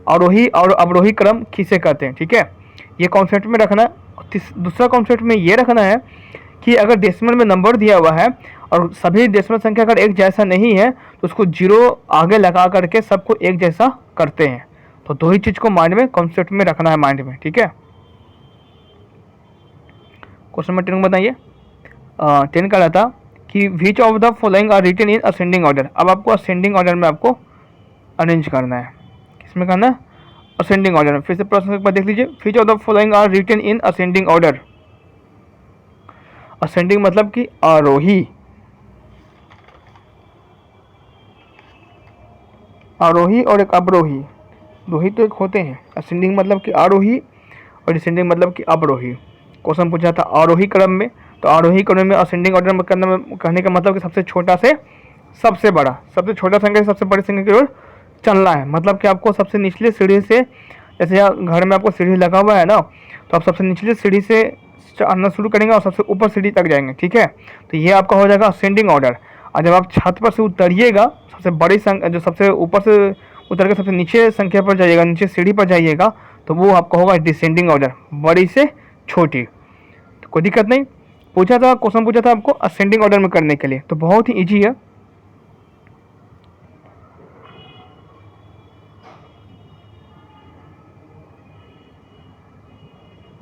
Speaker 1: आरोही और अवरोही क्रम किसे कहते हैं, ठीक है। ये कॉन्सेप्ट में रखना है। दूसरा कॉन्सेप्ट में ये रखना है कि अगर डेसिमल में नंबर दिया हुआ है और सभी डेसिमल संख्या अगर एक जैसा नहीं है तो उसको 0 आगे लगा करके सबको एक जैसा करते हैं। तो दो ही चीज़ को माइंड में कॉन्सेप्ट में रखना है माइंड में, ठीक है। क्वेश्चन नंबर 10 बताइए। 10 का था कि which of the following are written in ascending order. अब आपको असेंडिंग ऑर्डर में आपको अरेंज करना है। किसमें करना है? असेंडिंग ऑर्डर में। फिर से प्रश्न एक बार देख लीजिए। Which of the following are written in ascending order. Ascending मतलब कि आरोही, आरोही और एक अवरोही, दो ही तो एक होते हैं। असेंडिंग मतलब कि आरोही और डिसेंडिंग मतलब कि अवरोही। क्वेश्चन पूछा था आरोही क्रम में, तो आरोही क्रम में असेंडिंग ऑर्डर में कहने का मतलब कि सबसे छोटा से सबसे बड़ा, सबसे छोटा संख्या से सबसे बड़ी संख्या की ओर चलना है। मतलब कि आपको सबसे निचले सीढ़ी से, जैसे घर में आपको सीढ़ी लगा हुआ है ना, तो आप सबसे निचले सीढ़ी से आना शुरू करेंगे और सबसे ऊपर सीढ़ी तक जाएंगे, ठीक है। तो ये आपका हो जाएगा असेंडिंग ऑर्डर। और जब आप छत पर से उतरिएगा, सबसे बड़ी संख्या जो सबसे ऊपर से उतर के सबसे नीचे संख्या पर जाइएगा, नीचे सीढ़ी पर जाइएगा, तो वो आपका होगा डिसेंडिंग ऑर्डर, बड़ी से छोटी। तो कोई दिक्कत नहीं। पूछा था, क्वेश्चन पूछा था आपको असेंडिंग ऑर्डर में करने के लिए, तो बहुत ही ईजी है।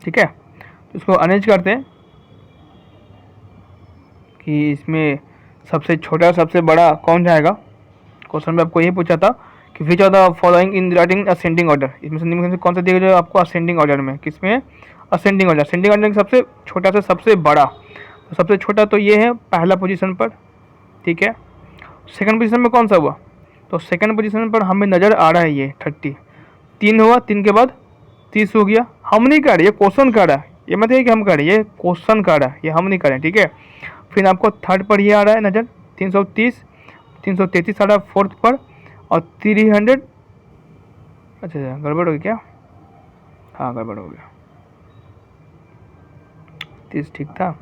Speaker 1: ठीक है, तो इसको अरेंज करते हैं कि इसमें सबसे छोटा सबसे बड़ा कौन जाएगा। क्वेश्चन में आपको ये पूछा था कि which are the following in writing ascending order, इसमें से निम्न में से कौन सा दिया जो आपको असेंडिंग ऑर्डर में, किसमें असेंडिंग ऑर्डर, असेंडिंग ऑर्डर में सबसे छोटा से सबसे बड़ा। तो सबसे छोटा तो ये है पहला पोजीशन पर, ठीक है। सेकंड पोजीशन में कौन सा हुआ, तो सेकंड पोजीशन पर हमें नज़र आ रहा है ये 30, 3 हुआ, 3 के बाद 30 हो गया। हम नहीं कर रहे, ये क्वेश्चन कर रहा है, ये मत है कि हम कर रहे हैं, ये क्वेश्चन कर रहा है, ये हम नहीं कर रहे हैं, ठीक है। फिर आपको थर्ड पर ये आ रहा है नज़र 330, 333 आ रहा है फोर्थ पर, और 300, अच्छा गड़बड़ हो गया क्या, हाँ गड़बड़ हो गया, 30 ठीक था।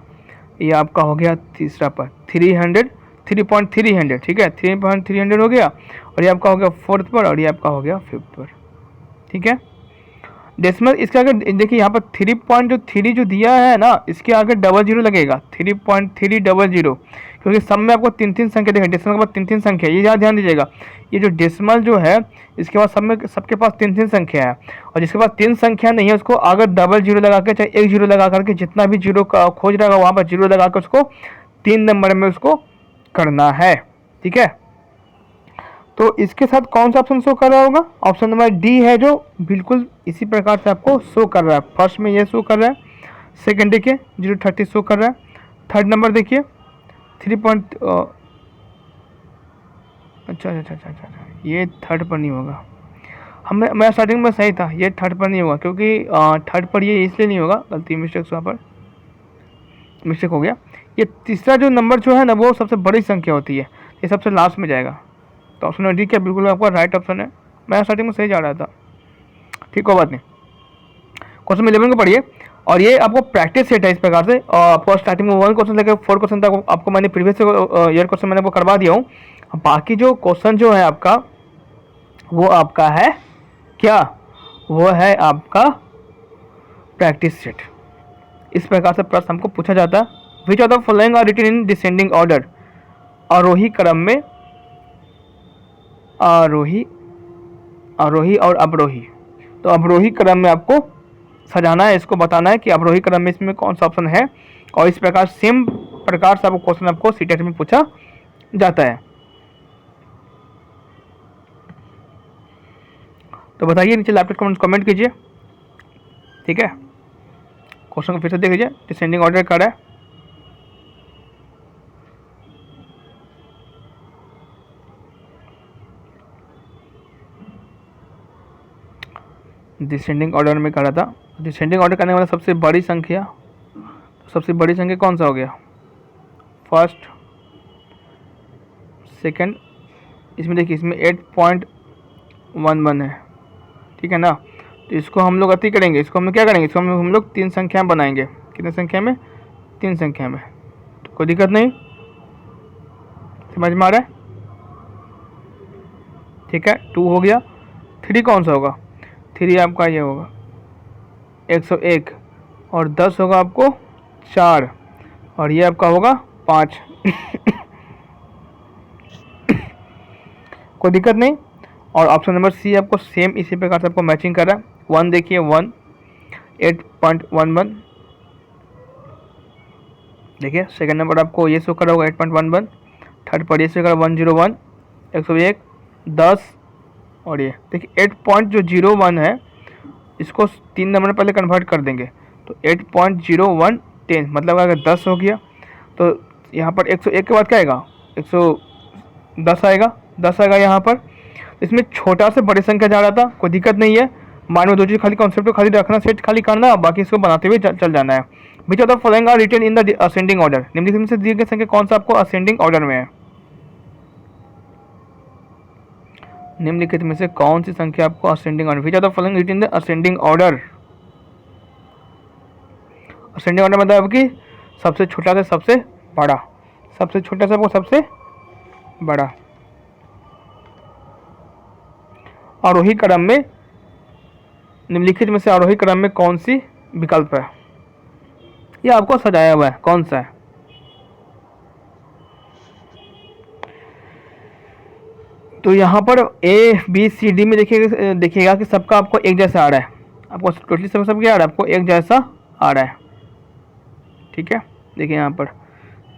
Speaker 1: ये आपका हो गया तीसरा पर 300, 3.300, ठीक है, 3.300 हो गया। और ये आपका हो गया फोर्थ पर, और ये आपका हो गया फिफ्थ पर, ठीक है। डेसिमल इसके आगे देखिए, यहाँ पर 3.3 जो दिया है ना, इसके आगे 00 लगेगा, 3.300, क्योंकि सब में आपको 3 संख्या देखें, डेसिमल के बाद 3 संख्या, ये ध्यान दीजिएगा। ये जो डेसिमल जो है, इसके बाद सब में सबके पास 3 संख्या है, और जिसके पास 3 संख्या नहीं है उसको अगर 00 लगा के, चाहे 1 0 लगा करके, जितना भी जीरो का खोज रहेगा वहाँ पर 0 लगा के उसको 3 नंबर में उसको करना है, ठीक है। तो इसके साथ कौन सा ऑप्शन शो कर रहा होगा, ऑप्शन नंबर डी है, जो बिल्कुल इसी प्रकार से आपको शो कर रहा है। फर्स्ट में ये शो कर रहा है, सेकंड देखिए 030 शो कर रहा है, थर्ड नंबर देखिए 3 अच्छा, ये थर्ड पर नहीं होगा। मैं स्टार्टिंग में सही था, ये थर्ड पर नहीं होगा, क्योंकि थर्ड पर ये इसलिए नहीं होगा, गलती मिस्टेक वहाँ पर मिस्टेक हो गया। ये तीसरा जो नंबर जो है ना, वो सबसे बड़ी संख्या होती है, ये सबसे लास्ट में जाएगा। तो ऑप्शन डी क्या बिल्कुल आपका राइट ऑप्शन है। मैं स्टार्टिंग में सही जा रहा था, ठीक हो बात नहीं। क्वेश्चन 11 को पढ़िए, और ये आपको प्रैक्टिस सेट है इस प्रकार से। और आपको स्टार्टिंग में 1 क्वेश्चन लेकर 4 क्वेश्चन तक आपको मैंने प्रीवियस ईयर क्वेश्चन मैंने आपको करवा दिया हूँ। बाकी जो क्वेश्चन जो है आपका, वो आपका है क्या, वो है आपका प्रैक्टिस सेट। इस प्रकार से प्रश्न हमको पूछा जाता है, which of the following are written in descending order, आरोही क्रम में, आरोही और अवरोही। तो अवरोही क्रम में आपको सजाना है, इसको बताना है कि अवरोही क्रम में इसमें कौन सा ऑप्शन है। और इस प्रकार सेम प्रकार से आपको क्वेश्चन आपको सीटेट में पूछा जाता है। तो बताइए, नीचे लैपटॉप कमेंट कीजिए, ठीक है। क्वेश्चन को फिर से देख लीजिए, डिसेंडिंग ऑर्डर कर रहा है। डिसेंडिंग ऑर्डर में कर रहा था। डिसेंडिंग ऑर्डर करने वाला सबसे बड़ी संख्या, सबसे बड़ी संख्या कौन सा हो गया, फर्स्ट, सेकंड। इसमें देखिए, इसमें 8.11 है, ठीक है ना। तो इसको हम लोग अति करेंगे, इसको हम क्या करेंगे, इसको हम लोग 3 संख्या बनाएंगे। कितने संख्या में, 3 संख्या में। तो कोई दिक्कत नहीं, समझ में आ रहा है, ठीक है। 2 हो गया। 3 कौन सा होगा, 3 आपका ये होगा 101, और 10 होगा आपको 4, और ये आपका होगा 5। कोई दिक्कत नहीं। और ऑप्शन नंबर सी आपको सेम इसी प्रकार से आपको मैचिंग कर रहा है। 1 देखिए, 1 8.11 देखिए। सेकंड नंबर आपको ये शो कर रहा होगा 8.11, थर्ड पर ये शो कर 101, 101, 10, और ये देखिए 8.01 है, इसको 3 नंबर पहले कन्वर्ट कर देंगे, तो 8.01 10 मतलब अगर 10 हो गया, तो यहाँ पर 101 के बाद क्या आएगा, 110 आएगा, 10 आएगा यहाँ पर। इसमें छोटा से बड़ी संख्या जा रहा था, कोई दिक्कत नहीं है। मान में 2 चीज़ खाली कॉन्सेप्ट को खाली रखना, सेट खाली करना, बाकी इसको बनाते हुए चल जाना है। Which of the following are written in the ascending order, निम्नलिखित में से दिए गए संख्या कौन सा आपको असेंडिंग ऑर्डर में है। निम्नलिखित में से कौन सी संख्या आपको ascending order, which of the following written in the ascending order. Ascending order मतलब कि सबसे छोटा से सबसे बड़ा, सबसे छोटा से सबसे बड़ा। आरोही क्रम में निम्नलिखित में से आरोही क्रम में कौन सी विकल्प है? ये आपको सजाया हुआ है, कौन सा है? तो यहाँ पर ए बी सी डी में देखिएगा कि सबका आपको एक जैसा आ रहा है, आपको टोटली सब क्या आ रहा है, आपको एक जैसा आ रहा है। ठीक है, देखिए यहाँ पर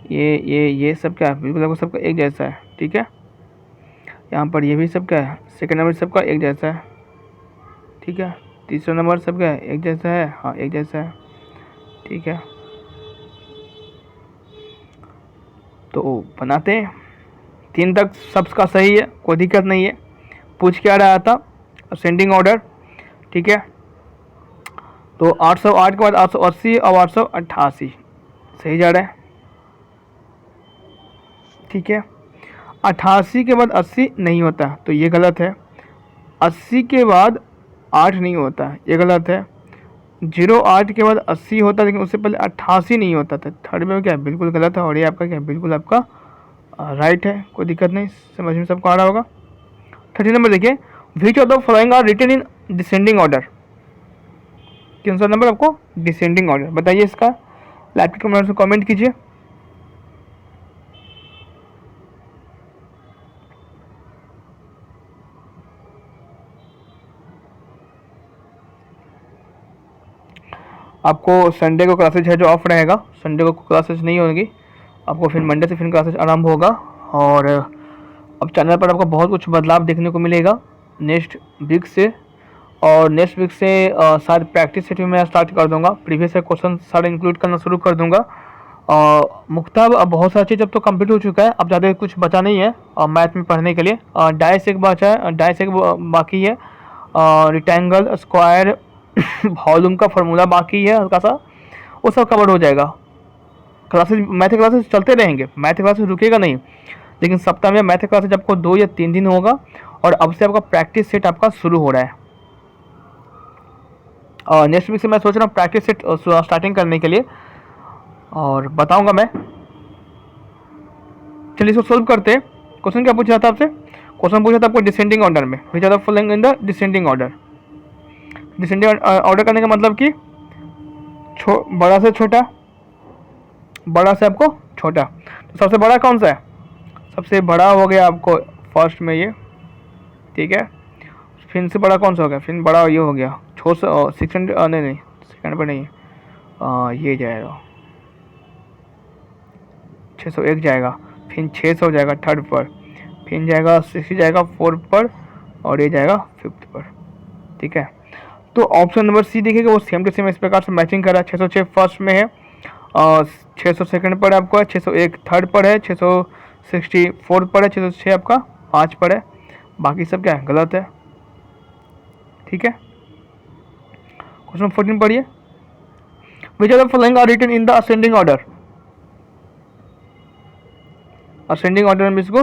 Speaker 1: ये सब क्या है, बिल्कुल आपको सबका एक जैसा है। ठीक है, यहाँ पर ये भी सब क्या है, सेकंड नंबर सबका एक जैसा है। ठीक है, तीसरा नंबर सबका है एक जैसा है, हाँ एक जैसा है। ठीक है, तो बनाते हैं, 3 तक सबका सही है, कोई दिक्कत नहीं है। पूछ क्या रहा था, असेंडिंग ऑर्डर। ठीक है, तो 808 के बाद 880 और 888 सही जा रहा है। ठीक है, 88 के बाद 80 नहीं होता तो ये गलत है। 80 के बाद 8 नहीं होता, ये गलत है। 08 के बाद 80 होता लेकिन उससे पहले 88 नहीं होता था, थर्ड में क्या है, बिल्कुल गलत है। और ये आपका क्या है, बिल्कुल आपका राइट है, कोई दिक्कत नहीं, समझ में सबको आ रहा होगा। 30 नंबर देखिए, which of the following are written in descending order. कौन सा नंबर आपको डिसेंडिंग ऑर्डर बताइए, इसका लैपटॉप के कमेंट से कमेंट कीजिए। आपको संडे को क्लासेज है जो ऑफ रहेगा, संडे को क्लासेज नहीं होगी, आपको फिर मंडे से फिर क्लासेज आरंभ होगा। और अब चैनल पर आपको बहुत कुछ बदलाव देखने को मिलेगा नेक्स्ट वीक से। और नेक्स्ट वीक से शायद प्रैक्टिस सेट भी मैं स्टार्ट कर दूंगा, प्रीवियस क्वेश्चन सारे इंक्लूड करना शुरू कर दूंगा। मुख्ताब अब बहुत सारी चीज़ अब तो कंप्लीट हो चुका है, अब ज़्यादा कुछ बचा नहीं है मैथ में पढ़ने के लिए। डाइस एक बचा है, डाइस एक बाकी है, रिक्टेंगल स्क्वायर वॉल्यूम का फार्मूला बाकी है हल्का सा, वो सब कवर हो जाएगा। क्लासेज मैथ क्लासेज चलते रहेंगे, मैथ क्लासेज रुकेगा नहीं, लेकिन सप्ताह में मैथ क्लासेज आपको 2 या 3 दिन होगा। और अब से आपका प्रैक्टिस सेट आपका शुरू हो रहा है। और नेक्स्ट वीक से मैं सोच रहा हूँ प्रैक्टिस सेट स्टार्टिंग करने के लिए, और बताऊंगा मैं। चलिए इसको सोल्व करते हैं। क्वेश्चन क्या पूछा था आपसे, क्वेश्चन पूछा था आपको डिसेंडिंग ऑर्डर में, which are the following in the descending order. Descending order करने का मतलब कि बड़ा से छोटा, बड़ा से आपको छोटा। तो सबसे बड़ा कौन सा है, सबसे बड़ा हो गया आपको फर्स्ट में ये। ठीक है, फिर से बड़ा कौन सा हो गया, फिर बड़ा ये हो गया 600, नहीं सेकंड पर नहीं, ये जाएगा 601 जाएगा, फिर 600 जाएगा थर्ड पर, फिर जाएगा 60 जाएगा फोर्थ पर, और ये जाएगा फिफ्थ पर। ठीक है, तो ऑप्शन नंबर सी देखिएगा, वो सेम टू सेम इस प्रकार से मैचिंग कर रहा है। 606 फर्स्ट में है, 600 सेकंड पर आपको है, 601 थर्ड पर है, 660 फोर्थ पर है, 606 आपका 5 पर है, बाकी सब क्या है गलत है। ठीक है, क्वेश्चन 14 पढ़िए, which are the following are written in the ascending order. Ascending order में इसको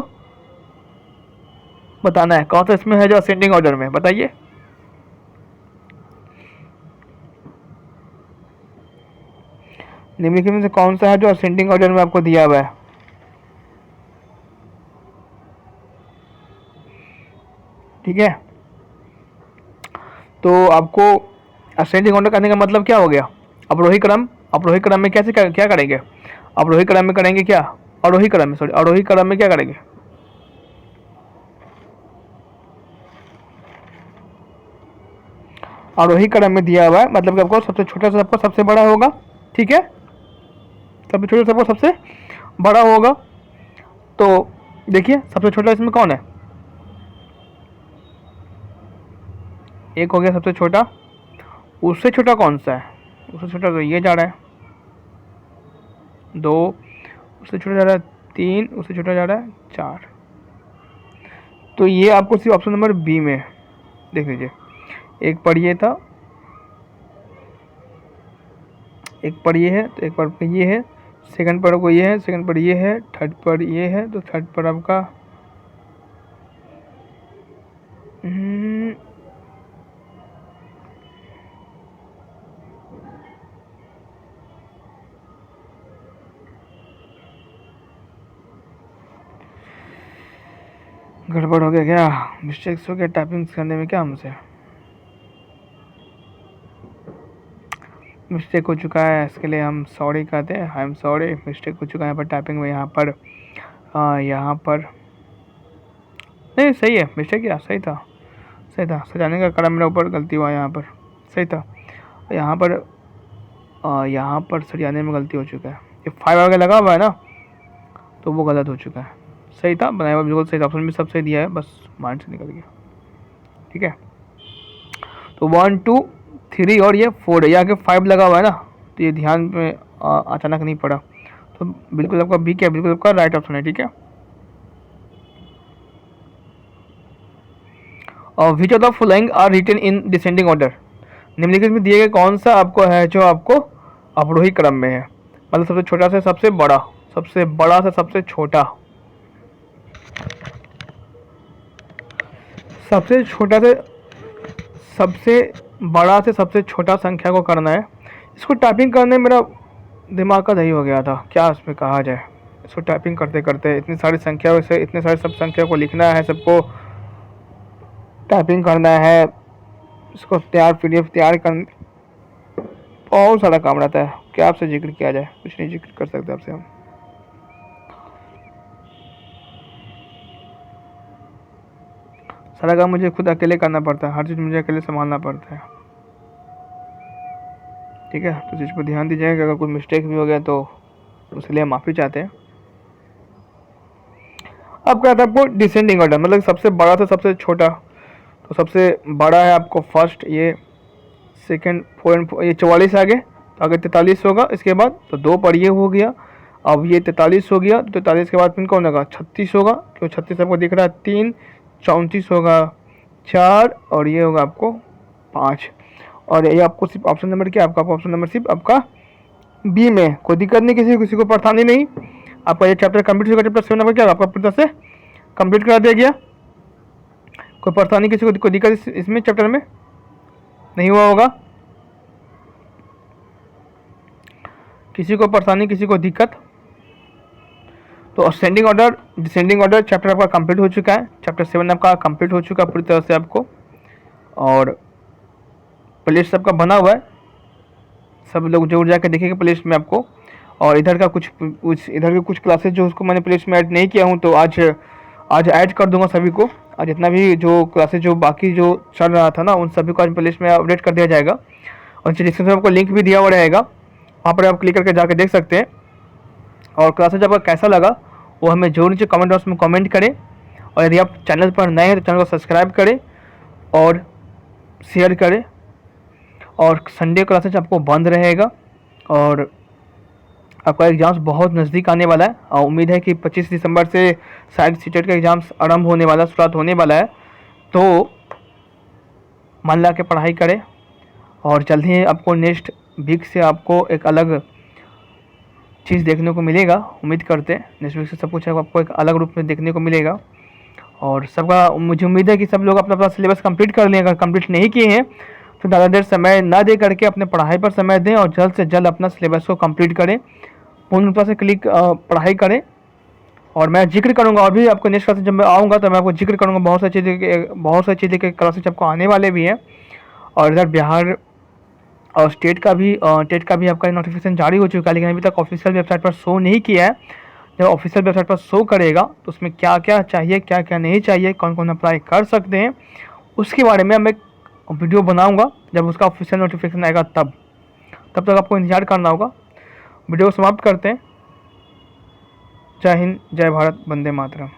Speaker 1: बताना है, कौन सा इसमें है जो असेंडिंग ऑर्डर में, बताइए। निम्नलिखित में से कौन सा है जो असेंडिंग ऑर्डर में आपको दिया हुआ है। ठीक है, तो आपको असेंडिंग ऑर्डर करने का मतलब क्या हो गया, अवरोही क्रम। अवरोही क्रम में कैसे क्या करेंगे, अवरोही क्रम में करेंगे क्या, आरोही क्रम में, सॉरी आरोही क्रम में क्या करेंगे, आरोही क्रम में दिया हुआ है, मतलब कि आपको सबसे छोटा से आपको सबसे बड़ा होगा। ठीक है, सबसे छोटा से आपको सबसे बड़ा होगा। तो देखिए सबसे छोटा इसमें कौन है, एक हो गया सबसे छोटा, उससे छोटा कौन सा है, उससे छोटा तो ये जा रहा है 2, उससे छोटा जा रहा है 3, उससे छोटा जा रहा है 4। तो ये आपको सिर्फ ऑप्शन नंबर बी में देख लीजिए, एक पर ये था, एक पर ये है, तो एक पर ये है, सेकंड पर को ये है, सेकंड पर ये है, थर्ड पर ये है, तो थर्ड पर आपका गड़बड़ हो गया क्या? मिस्टेक्स हो गया टाइपिंग करने में क्या हमसे? मिस्टेक हो चुका है, इसके लिए हम सॉरी कहते हैं। आई एम सॉरी, मिस्टेक हो चुका है यहाँ पर टाइपिंग में। यहाँ पर नहीं, सही है। मिस्टेक क्या, सही था, सही था। सजाने का कड़ा मेरा ऊपर गलती हुआ, यहाँ पर सही था। यहाँ पर सजाने में गलती हो चुका है। ये 5 आगे लगा हुआ है ना, तो वो गलत हो चुका है। सही था, बनाया हुआ बिल्कुल सही था। ऑप्शन भी सब सही दिया है, बस माइंड से निकल गया। ठीक है, तो 1 2 3 और ये 4 है। ये आगे 5 लगा हुआ है ना, तो ये ध्यान में अचानक नहीं पड़ा। तो बिल्कुल आपका बी क्या, बिल्कुल आपका राइट ऑप्शन है। ठीक है, और which of the following are written in descending order. निम्नलिखित में दिए गए कौन सा आपको है जो आपको अवरोही क्रम में है, मतलब सबसे छोटा से सबसे बड़ा, सबसे बड़ा से सबसे छोटा, सबसे छोटा से सबसे बड़ा से सबसे छोटा संख्या को करना है। इसको टाइपिंग करने में मेरा दिमाग का दही हो गया था, क्या इसमें कहा जाए। इसको टाइपिंग करते करते इतनी सारी संख्या से इतने सारे सब संख्या को लिखना है, सबको टाइपिंग करना है, इसको तैयार PDF तैयार कर, बहुत सारा काम रहता है। क्या आपसे जिक्र किया जाए, कुछ नहीं जिक्र कर सकते आपसे हम। सारा काम मुझे खुद अकेले करना पड़ता है, हर चीज़ मुझे अकेले संभालना पड़ता है। ठीक है, तो इस पर ध्यान दीजिएगा। अगर कोई मिस्टेक भी हो गया तो उसके लिए माफ़ी चाहते हैं। अब क्या था आपको डिसेंडिंग ऑर्डर, मतलब सबसे बड़ा से सबसे छोटा। तो सबसे बड़ा है आपको फर्स्ट, ये सेकंड 4 एंड 4, ये 44 आगे, तो आगे 43 होगा। इसके बाद तो 2 पर ये हो गया। अब ये 43 हो गया, तो 43 के बाद फिर कौन होगा, 36 होगा। क्यों 36 आपको दिख रहा है, 3, 34 होगा 4, और ये होगा आपको 5। और ये आपको सिर्फ ऑप्शन नंबर क्या, आपका ऑप्शन नंबर सिर्फ आपका बी में। कोई दिक्कत नहीं, किसी को परेशानी नहीं। आपका ये चैप्टर कंप्लीट होगा, चैप्टर 7 नंबर क्या आपका पूरी तरह से कंप्लीट करा दिया गया। कोई परेशानी किसी को, कोई दिक्कत इसमें चैप्टर में नहीं हुआ होगा, किसी को परेशानी, किसी को दिक्कत। तो ascending order, descending order chapter आपका कंप्लीट हो चुका है। चैप्टर 7 आपका कंप्लीट हो चुका है पूरी तरह से आपको, और प्लेलिस्ट सबका बना हुआ है। सब लोग जरूर जाकर देखेंगे प्लेलिस्ट में आपको। और इधर का कुछ इधर के कुछ क्लासेस जो उसको मैंने प्लेलिस्ट में ऐड नहीं किया हूँ, तो आज ऐड कर दूंगा सभी को। आज जितना भी जो क्लासेस जो बाकी जो चल रहा था ना, उन सभी को आज प्लेलिस्ट में अपडेट कर दिया जाएगा। और डिस्क्रिप्शन में आपको लिंक भी दिया हुआ रहेगा, वहाँ पर आप क्लिक करके जाकर देख सकते हैं। और क्लासेज आपका कैसा लगा वो हमें जरूर नीचे कमेंट बॉक्स में कमेंट करें। और यदि आप चैनल पर नए हैं तो चैनल को सब्सक्राइब करें और शेयर करें। और संडे क्लासेज आपको बंद रहेगा, और आपका एग्ज़ाम्स बहुत नज़दीक आने वाला है। और उम्मीद है कि 25 दिसंबर से शायद सीटेट का एग्ज़ाम्स आरंभ होने वाला, शुरुआत होने वाला है। तो मन लगा के पढ़ाई करें, और जल्द ही आपको नेक्स्ट वीक से आपको एक अलग चीज़ देखने को मिलेगा। उम्मीद करते हैं नेक्स्ट वीक से सब कुछ आपको एक अलग रूप में देखने को मिलेगा। और सबका मुझे उम्मीद है कि सब लोग अपना अपना सिलेबस कंप्लीट कर लें। अगर कंप्लीट नहीं किए हैं तो ज़्यादा देर समय ना दे करके अपने पढ़ाई पर समय दें, और जल्द से जल्द अपना सिलेबस को कंप्लीट करें, पूर्ण रूप से पढ़ाई करें। और मैं जिक्र करूँगा, और भी आपको नेक्स्ट क्लास जब मैं आऊँगा तो मैं आपको जिक्र करूँगा, बहुत सारी चीज़ें के क्लासेज आपको आने वाले भी हैं। और इधर बिहार और टेट का भी आपका नोटिफिकेशन जारी हो चुका है, लेकिन अभी तक ऑफिशियल वेबसाइट पर शो नहीं किया है। जब ऑफिशियल वेबसाइट पर शो करेगा तो उसमें क्या क्या चाहिए, क्या क्या नहीं चाहिए, कौन कौन अप्लाई कर सकते हैं, उसके बारे में मैं वीडियो बनाऊंगा जब उसका ऑफिशियल नोटिफिकेशन आएगा तब तक आपको इंतजार करना होगा। वीडियो को समाप्त करते हैं। जय हिंद, जय भारत, वंदे मातरम।